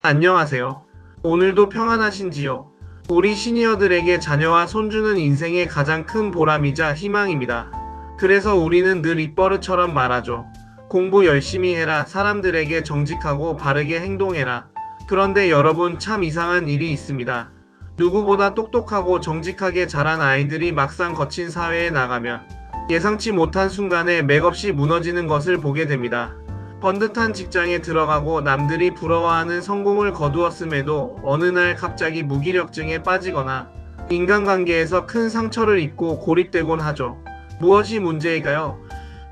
안녕하세요. 오늘도 평안하신지요? 우리 시니어들에게 자녀와 손주는 인생의 가장 큰 보람이자 희망입니다. 그래서 우리는 늘 입버릇처럼 말하죠. 공부 열심히 해라. 사람들에게 정직하고 바르게 행동해라. 그런데 여러분, 참 이상한 일이 있습니다. 누구보다 똑똑하고 정직하게 자란 아이들이 막상 거친 사회에 나가면 예상치 못한 순간에 맥없이 무너지는 것을 보게 됩니다. 번듯한 직장에 들어가고 남들이 부러워하는 성공을 거두었음에도 어느 날 갑자기 무기력증에 빠지거나 인간관계에서 큰 상처를 입고 고립되곤 하죠. 무엇이 문제일까요?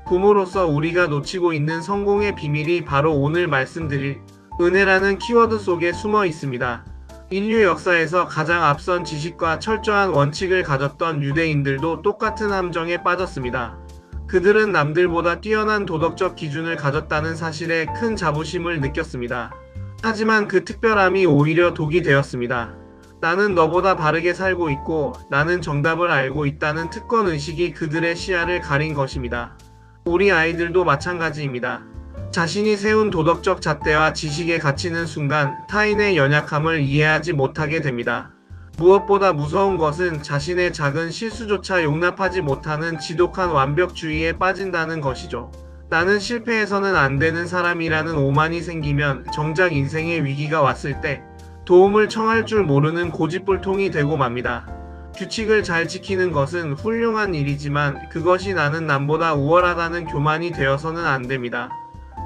부모로서 우리가 놓치고 있는 성공의 비밀이 바로 오늘 말씀드릴 은혜라는 키워드 속에 숨어 있습니다. 인류 역사에서 가장 앞선 지식과 철저한 원칙을 가졌던 유대인들도 똑같은 함정에 빠졌습니다. 그들은 남들보다 뛰어난 도덕적 기준을 가졌다는 사실에 큰 자부심을 느꼈습니다. 하지만 그 특별함이 오히려 독이 되었습니다. 나는 너보다 바르게 살고 있고 나는 정답을 알고 있다는 특권의식이 그들의 시야를 가린 것입니다. 우리 아이들도 마찬가지입니다. 자신이 세운 도덕적 잣대와 지식에 갇히는 순간 타인의 연약함을 이해하지 못하게 됩니다. 무엇보다 무서운 것은 자신의 작은 실수조차 용납하지 못하는 지독한 완벽주의에 빠진다는 것이죠. 나는 실패해서는 안 되는 사람이라는 오만이 생기면 정작 인생의 위기가 왔을 때 도움을 청할 줄 모르는 고집불통이 되고 맙니다. 규칙을 잘 지키는 것은 훌륭한 일이지만 그것이 나는 남보다 우월하다는 교만이 되어서는 안 됩니다.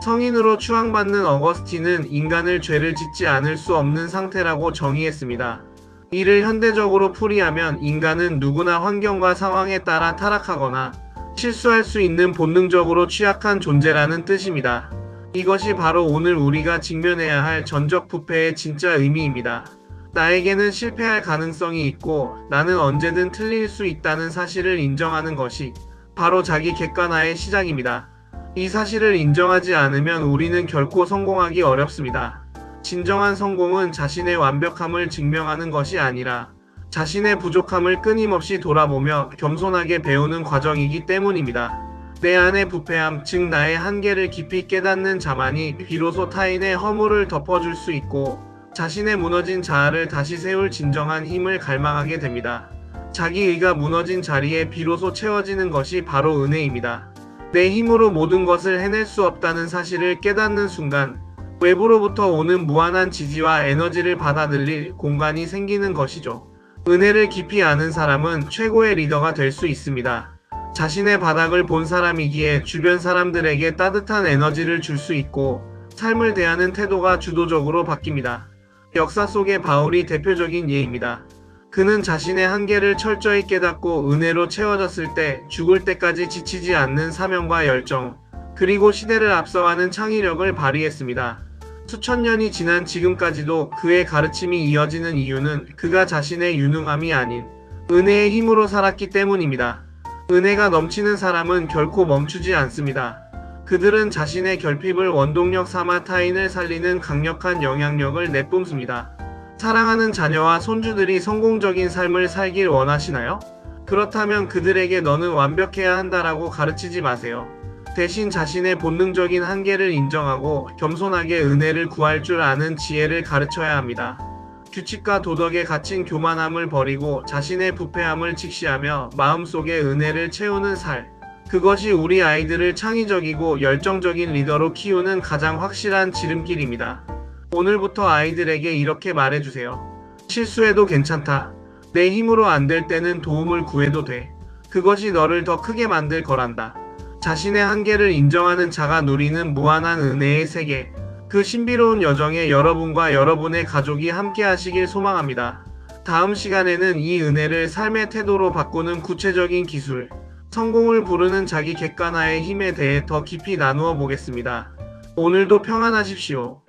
성인으로 추앙받는 어거스틴은 인간을 죄를 짓지 않을 수 없는 상태라고 정의했습니다. 이를 현대적으로 풀이하면 인간은 누구나 환경과 상황에 따라 타락하거나 실수할 수 있는 본능적으로 취약한 존재라는 뜻입니다. 이것이 바로 오늘 우리가 직면해야 할 전적 부패의 진짜 의미입니다. 나에게는 실패할 가능성이 있고 나는 언제든 틀릴 수 있다는 사실을 인정하는 것이 바로 자기 객관화의 시작입니다. 이 사실을 인정하지 않으면 우리는 결코 성공하기 어렵습니다. 진정한 성공은 자신의 완벽함을 증명하는 것이 아니라 자신의 부족함을 끊임없이 돌아보며 겸손하게 배우는 과정이기 때문입니다. 내 안의 부패함, 즉 나의 한계를 깊이 깨닫는 자만이 비로소 타인의 허물을 덮어줄 수 있고 자신의 무너진 자아를 다시 세울 진정한 힘을 갈망하게 됩니다. 자기의가 무너진 자리에 비로소 채워지는 것이 바로 은혜입니다. 내 힘으로 모든 것을 해낼 수 없다는 사실을 깨닫는 순간 외부로부터 오는 무한한 지지와 에너지를 받아 들일 공간이 생기는 것이죠. 은혜를 깊이 아는 사람은 최고의 리더가 될 수 있습니다. 자신의 바닥을 본 사람이기에 주변 사람들에게 따뜻한 에너지를 줄 수 있고 삶을 대하는 태도가 주도적으로 바뀝니다. 역사 속의 바울이 대표적인 예입니다. 그는 자신의 한계를 철저히 깨닫고 은혜로 채워졌을 때 죽을 때까지 지치지 않는 사명과 열정, 그리고 시대를 앞서가는 창의력을 발휘했습니다. 수천 년이 지난 지금까지도 그의 가르침이 이어지는 이유는 그가 자신의 유능함이 아닌 은혜의 힘으로 살았기 때문입니다. 은혜가 넘치는 사람은 결코 멈추지 않습니다. 그들은 자신의 결핍을 원동력 삼아 타인을 살리는 강력한 영향력을 내뿜습니다. 사랑하는 자녀와 손주들이 성공적인 삶을 살길 원하시나요? 그렇다면 그들에게 너는 완벽해야 한다라고 가르치지 마세요. 대신 자신의 본능적인 한계를 인정하고 겸손하게 은혜를 구할 줄 아는 지혜를 가르쳐야 합니다. 규칙과 도덕에 갇힌 교만함을 버리고 자신의 부패함을 직시하며 마음속에 은혜를 채우는 살. 그것이 우리 아이들을 창의적이고 열정적인 리더로 키우는 가장 확실한 지름길입니다. 오늘부터 아이들에게 이렇게 말해주세요. 실수해도 괜찮다. 내 힘으로 안 될 때는 도움을 구해도 돼. 그것이 너를 더 크게 만들 거란다. 자신의 한계를 인정하는 자가 누리는 무한한 은혜의 세계, 그 신비로운 여정에 여러분과 여러분의 가족이 함께 하시길 소망합니다. 다음 시간에는 이 은혜를 삶의 태도로 바꾸는 구체적인 기술, 성공을 부르는 자기 객관화의 힘에 대해 더 깊이 나누어 보겠습니다. 오늘도 평안하십시오.